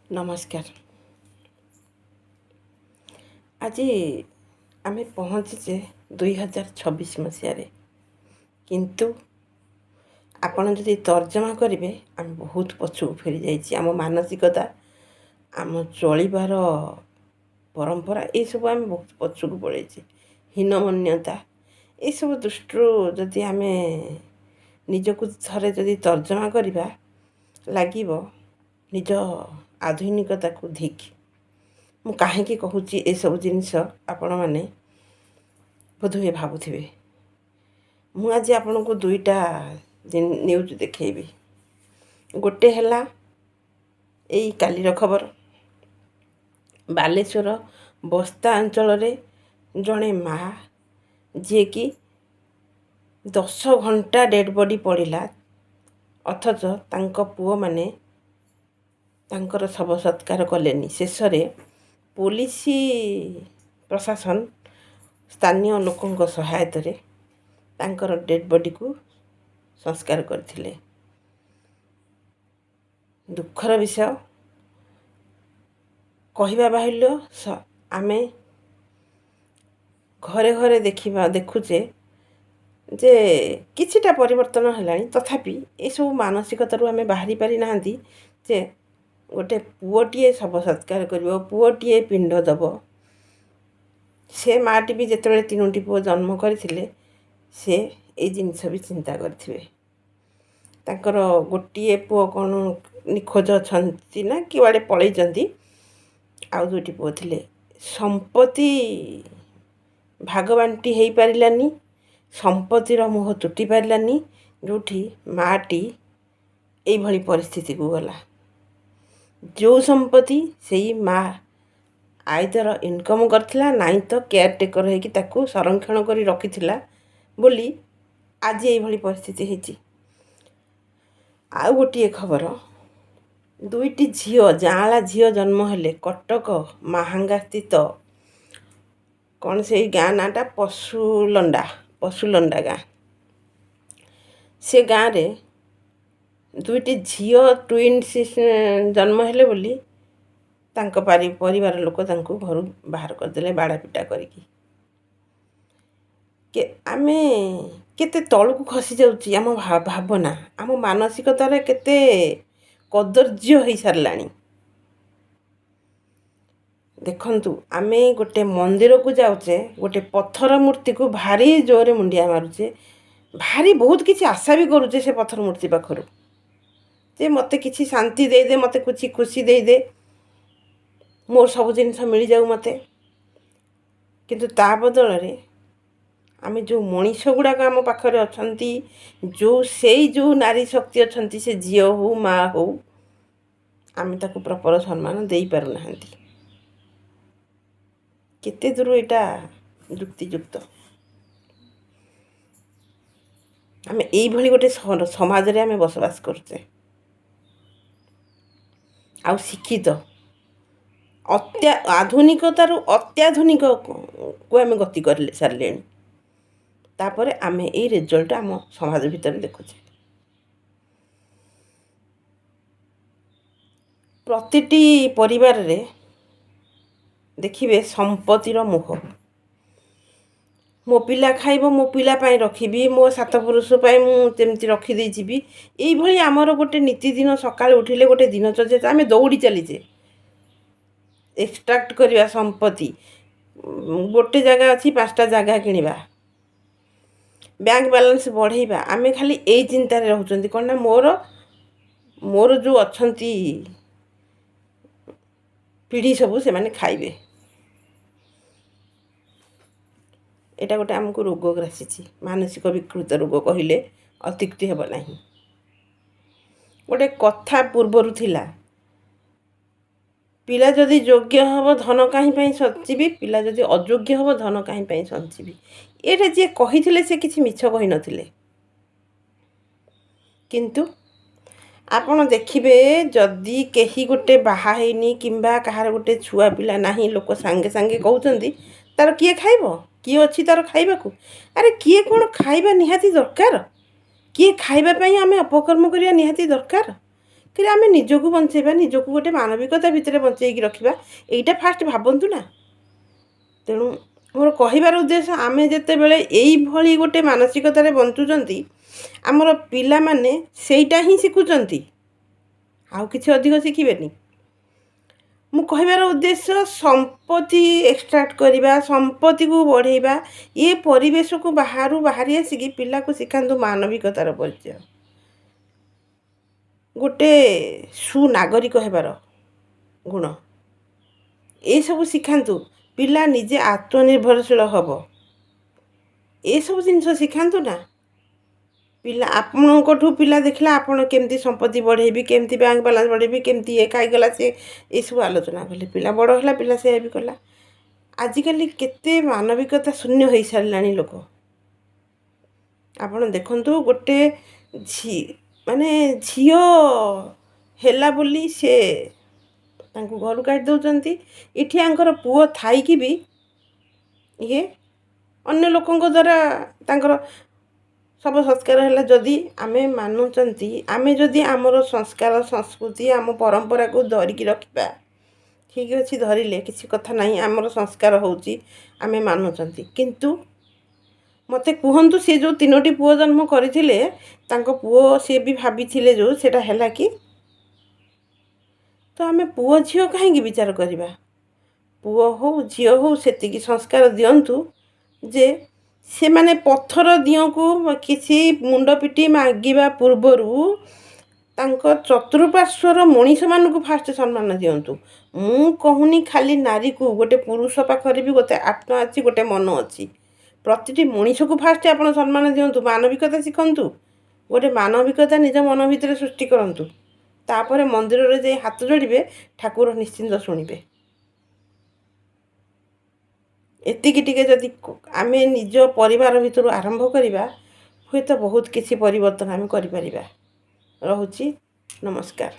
ନମସ୍କାର। ଆଜି ଆମେ ପହଞ୍ଚିଛେ 2026 ମସିହାରେ, କିନ୍ତୁ ଆପଣ ଯଦି ତର୍ଜମା କରିବେ ଆମେ ବହୁତ ପଛକୁ ଫେରିଯାଇଛି। ଆମ ମାନସିକତା, ଆମ ଚଳିବାର ପରମ୍ପରା ଏସବୁ ଆମେ ବହୁତ ପଛକୁ ପଳେଇଛେ। ହୀନମନ୍ୟତା ଏସବୁ ଦୃଷ୍ଟିରୁ ଯଦି ଆମେ ନିଜକୁ ଥରେ ଯଦି ତର୍ଜମା କରିବା, ଲାଗିବ ନିଜ ଆଧୁନିକତାକୁ ଧିକ୍। ମୁଁ କାହିଁକି କହୁଛି ଏସବୁ ଜିନିଷ ଆପଣମାନେ ବୋଧହୁଏ ଭାବୁଥିବେ। ମୁଁ ଆଜି ଆପଣଙ୍କୁ ଦୁଇଟା ନ୍ୟୁଜ୍ ଦେଖେଇବି। ଗୋଟେ ହେଲା ଏଇ କାଲିର ଖବର, ବାଲେଶ୍ୱର ବସ୍ତା ଅଞ୍ଚଳରେ ଜଣେ ମା' ଯିଏକି 10 ଘଣ୍ଟା ଡେଡ଼୍ ବଡ଼ି ପଡ଼ିଲା, ଅଥଚ ତାଙ୍କ ପୁଅମାନେ ତାଙ୍କର ଶବ ସତ୍କାର କଲେନି। ଶେଷରେ ପୋଲିସ ପ୍ରଶାସନ ସ୍ଥାନୀୟ ଲୋକଙ୍କ ସହାୟତାରେ ତାଙ୍କର ଡେଡ଼୍ ବଡ଼ିକୁ ସଂସ୍କାର କରିଥିଲେ। ଦୁଃଖର ବିଷୟ, କହିବା ବାହୁଲ୍ୟ। ଆମେ ଘରେ ଘରେ ଦେଖୁଛେ ଯେ କିଛିଟା ପରିବର୍ତ୍ତନ ହେଲାଣି, ତଥାପି ଏସବୁ ମାନସିକତାରୁ ଆମେ ବାହାରି ପାରିନାହାନ୍ତି ଯେ ଗୋଟେ ପୁଅଟିଏ ଶବ ସତ୍କାର କରିବ, ପୁଅଟିଏ ପିଣ୍ଡ ଦେବ। ସେ ମାଆଟି ବି ଯେତେବେଳେ 3ଟି ପୁଅ ଜନ୍ମ କରିଥିଲେ, ସେ ଏଇ ଜିନିଷ ବି ଚିନ୍ତା କରିଥିବେ। ତାଙ୍କର ଗୋଟିଏ ପୁଅ କ'ଣ ନିଖୋଜ ଅଛନ୍ତି ନା କୁଆଡ଼େ ପଳେଇଛନ୍ତି, ଆଉ 2ଟି ପୁଅ ଥିଲେ। ସମ୍ପତ୍ତି ଭାଗବାଣ୍ଟି ହେଇପାରିଲାନି, ସମ୍ପତ୍ତିର ମୋହ ତୁଟି ପାରିଲାନି, ଯେଉଁଠି ମାଆଟି ଏଇଭଳି ପରିସ୍ଥିତିକୁ ଗଲା। ଯେଉଁ ସମ୍ପତ୍ତି ସେଇ ମା' ଆଇଦର ଇନକମ୍ କରିଥିଲା, ନାହିଁ ତ କେୟାରଟେକର୍ ହେଇକି ତାକୁ ସଂରକ୍ଷଣ କରି ରଖିଥିଲା ବୋଲି ଆଜି ଏଇଭଳି ପରିସ୍ଥିତି ହେଇଛି। ଆଉ ଗୋଟିଏ ଖବର, 2ଟି ଝିଅ, ଯାଆଁଳା ଝିଅ ଜନ୍ମ ହେଲେ କଟକ ମାହାଙ୍ଗା ସ୍ଥିତ କ'ଣ ସେଇ ଗାଁ ନାଁଟା ପଶୁଲଣ୍ଡା ଗାଁ। ସେ ଗାଁରେ 2ଟି ଝିଅ ଟ୍ୱିନ୍ସ ଜନ୍ମ ହେଲେ ବୋଲି ତାଙ୍କ ପରିବାର ଲୋକ ତାଙ୍କୁ ଘରୁ ବାହାର କରିଦେଲେ ବାଡ଼ାପିଟା କରିକି। ଆମେ କେତେ ତଳକୁ ଖସି ଯାଉଛି, ଆମ ଭାବନା, ଆମ ମାନସିକତାରେ କେତେ କଦର୍ଯ୍ୟ ହେଇସାରିଲାଣି। ଦେଖନ୍ତୁ, ଆମେ ଗୋଟେ ମନ୍ଦିରକୁ ଯାଉଛେ, ଗୋଟେ ପଥର ମୂର୍ତ୍ତିକୁ ଭାରି ଜୋରରେ ମୁଣ୍ଡିଆ ମାରୁଛେ, ଭାରି ବହୁତ କିଛି ଆଶା ବି କରୁଛେ ସେ ପଥର ମୂର୍ତ୍ତି ପାଖରୁ, ଯେ ମୋତେ କିଛି ଶାନ୍ତି ଦେଇଦେ, ମୋତେ କିଛି ଖୁସି ଦେଇଦେ, ମୋର ସବୁ ଜିନିଷ ମିଳିଯାଉ ମୋତେ। କିନ୍ତୁ ତା ବଦଳରେ ଆମେ ଯେଉଁ ମଣିଷ ଗୁଡ଼ାକ ଆମ ପାଖରେ ଅଛନ୍ତି, ଯେଉଁ ନାରୀ ଶକ୍ତି ଅଛନ୍ତି, ସେ ଝିଅ ହଉ ମା' ହଉ, ଆମେ ତାକୁ ପ୍ରପର ସମ୍ମାନ ଦେଇପାରୁନାହାନ୍ତି। କେତେ ଦୂର ଏଇଟା ଯୁକ୍ତିଯୁକ୍ତ? ଆମେ ଏଇଭଳି ଗୋଟେ ସମାଜରେ ଆମେ ବସବାସ କରୁଛେ। ଆଉ ଶିକ୍ଷିତ ଆଧୁନିକତାରୁ ଅତ୍ୟାଧୁନିକକୁ ଆମେ ଗତି କରି ସାରିଲେଣି। ତାପରେ ଆମେ ଏଇ ରେଜଲ୍ଟ ଆମ ସମାଜ ଭିତରେ ଦେଖୁଛେ। ପ୍ରତିଟି ପରିବାରରେ ଦେଖିବେ ସମ୍ପତ୍ତିର ମୋହ। ମୋ ପିଲା ଖାଇବ, ମୋ ପିଲା ପାଇଁ ରଖିବି, ମୋ 7 ପୁରୁଷ ପାଇଁ ମୁଁ ଯେମିତି ରଖିଦେଇଯିବି। ଏଇଭଳି ଆମର ଗୋଟେ ନୀତିଦିନ, ସକାଳୁ ଉଠିଲେ ଗୋଟେ ଦିନଚର୍ଯ୍ୟା, ଆମେ ଦୌଡ଼ି ଚାଲିଛେ ଏକ୍ସଟ୍ରାକ୍ଟ କରିବା ସମ୍ପତ୍ତି। ଗୋଟେ ଜାଗା ଅଛି 5ଟା ଜାଗା କିଣିବା, ବ୍ୟାଙ୍କ ବାଲାନ୍ସ ବଢ଼େଇବା। ଆମେ ଖାଲି ଏଇ ଚିନ୍ତାରେ ରହୁଛନ୍ତି, କ'ଣ ନା ମୋର ଯେଉଁ ଅଛନ୍ତି ପିଢ଼ି ସବୁ, ସେମାନେ ଖାଇବେ। ଏଇଟା ଗୋଟେ ଆମକୁ ରୋଗ ଗ୍ରାସିଛି, ମାନସିକ ବିକୃତ ରୋଗ କହିଲେ ଅତ୍ୟୁକ୍ତି ହେବ ନାହିଁ। ଗୋଟେ କଥା ପୂର୍ବରୁ ଥିଲା, ପିଲା ଯଦି ଯୋଗ୍ୟ ହେବ ଧନ କାହିଁ ପାଇଁ ସଞ୍ଚିବି, ପିଲା ଯଦି ଅଯୋଗ୍ୟ ହେବ ଧନ କାହିଁ ପାଇଁ ସଞ୍ଚିବି। ଏଇଟା ଯିଏ କହିଥିଲେ ସେ କିଛି ମିଛ କହିନଥିଲେ। କିନ୍ତୁ ଆପଣ ଦେଖିବେ, ଯଦି କେହି ଗୋଟେ ବାହା ହେଇନି କିମ୍ବା କାହାର ଗୋଟେ ଛୁଆ ପିଲା ନାହିଁ, ଲୋକ ସାଙ୍ଗେ ସାଙ୍ଗେ କହୁଛନ୍ତି ତା'ର କିଏ ଖାଇବ, କିଏ ଅଛି ତା'ର ଖାଇବାକୁ। ଆରେ କିଏ କ'ଣ ଖାଇବା ନିହାତି ଦରକାର? କିଏ ଖାଇବା ପାଇଁ ଆମେ ଅପକର୍ମ କରିବା ନିହାତି ଦରକାର? कि आम निजक बंचेबा निजक गोटे मानविकता भितर बंचेक रखा यहीटा फास्ट भावतु ना। तेणु मोर कहबार उद्देश्य आम जिते बड़े यही गोटे मानसिकतार बंचुंट आमर पिला माने सेटा ही शिखुंट आउ कि अधिक शिखिबेनी। मु कहबार उद्देश्य संपत्ति एक्सट्राक्ट करवा संपत्ति को बढ़ेवा ये परिवेश को बाहरी आसिकी पिला को शिखातु मानविकतार परिचय गोटे सुनागरिक होबार गुण ये सब शिखातु पिला निजे आत्मनिर्भरशील हम ये सब जिनस शिखातु ना। पिला आपणठू पिला देखला आपण केमती संपत्ति बढ़ेबी केमती बैंक बालांस बढ़ेबी केमती ये खाईगला से ये सब आलोचना कले पिला बड़ है पिला से भी कला। आजिकल केते मानविकता शून्य हो सारा लोक आपण देखंतु गोटे माने झियो हैला बोली से तांको घर काट दउचंती इठी आंकर पुओ थाई कि भी ये अन्य लोकों द्वारा तांकर सब संस्कार है जदि आमे मानुचंती आमे जदि आमर संस्कार संस्कृति आम परंपरा को धरिकी रखा ठीक अच्छे धरिले किसी कथा नहीं आमर संस्कार होची आमे मानुचंती किंतु मते कहतु सी जो 3टी पुओ जन्म करथिले तांको पुओ सी भी भाभी जो सेटा हैला कि तो आमे पुओ झियो कहीं विचार करवा पुओ हो झियो हो सेतिकी संस्कार दिंतु जे से माने पत्थर दियों को किसी मुंड पिटी मागिबा पूर्वरु तांको चतुर्पार्श्वर मनीष मान को फास्ट सम्मान दिंतु। मु कहूनी खाली नारी को गोटे पुरुष पाखरे भी गोटे आत्मा अच्छी गोटे मन अच्छी प्रतिटी मनीष को फास्ट आप सम्मान दिंतु मानविकता शिखंतु गोटे मानविकता निज मन भितर सृष्टि करंतु तापर मंदिर में जाई हाथ जोड़िबे ठाकुर निश्चिंत शुणिबे। एतिकी टिके जदि आमे निज परिवार भितर आरंभ करिबा हुए तो बहुत किसी परिवर्तन आमे करि परिबा। रहुची नमस्कार।